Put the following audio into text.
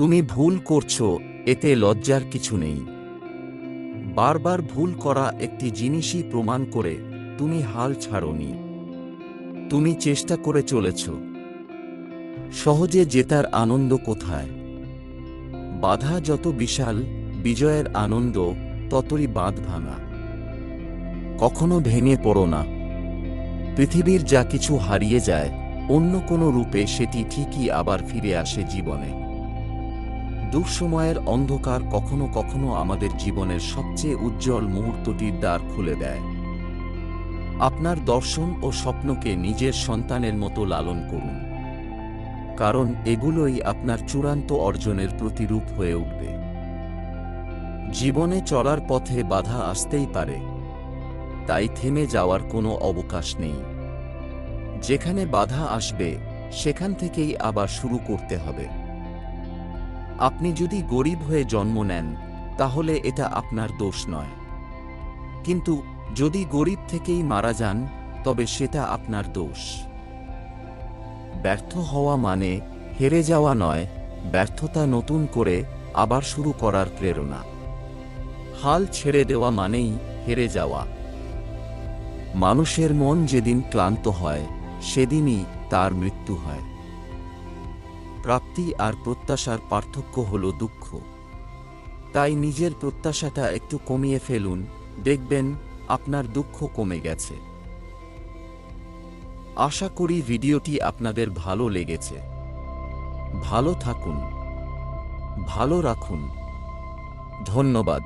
তুমি ভুল করছো, এতে লজ্জার কিছু নেই। বারবার ভুল করা একটি জিনিসই প্রমাণ করে তুমি হাল ছাড়োনি। তুমি চেষ্টা করে চলেছ। সহজে জেতার আনন্দ কোথায়? বাধা যত বিশাল, বিজয়ের আনন্দ ততই বাঁধ ভাঙা। কখনো ভেঙে পড়ো না। পৃথিবীর যা কিছু হারিয়ে যায়, অন্য কোনো রূপে সেটি ঠিকই আবার ফিরে আসে জীবনে। দুঃসময়ের অন্ধকার কখনো কখনো আমাদের জীবনের সবচেয়ে উজ্জ্বল মুহূর্তটির দ্বার খুলে দেয়। আপনার দর্শন ও স্বপ্নকে নিজের সন্তানের মতো লালন করুন, কারণ এগুলোই আপনার চূড়ান্ত অর্জনের প্রতিরূপ হয়ে উঠবে। জীবনে চলার পথে বাধা আসতেই পারে, তাই থেমে যাওয়ার কোনো অবকাশ নেই। যেখানে বাধা আসবে, সেখান থেকেই আবার শুরু করতে হবে। আপনি যদি গরিব হয়ে জন্ম নেন, তাহলে এটা আপনার দোষ নয়। কিন্তু যদি গরিব থেকেই মারা যান, তবে সেটা আপনার দোষ। ব্যর্থ হওয়া মানে হেরে যাওয়া নয়, ব্যর্থতা নতুন করে আবার শুরু করার প্রেরণা। হাল ছেড়ে দেওয়া মানেই হেরে যাওয়া। মানুষের মন যেদিন ক্লান্ত হয়, সেদিনই তার মৃত্যু হয়। প্রাপ্তি আর প্রত্যাশার পার্থক্য হল দুঃখ। তাই নিজের প্রত্যাশাটা একটু কমিয়ে ফেলুন, দেখবেন আপনার দুঃখ কমে গেছে। আশা করি ভিডিওটি আপনাদের ভালো লেগেছে। ভালো থাকুন, ভালো রাখুন। ধন্যবাদ।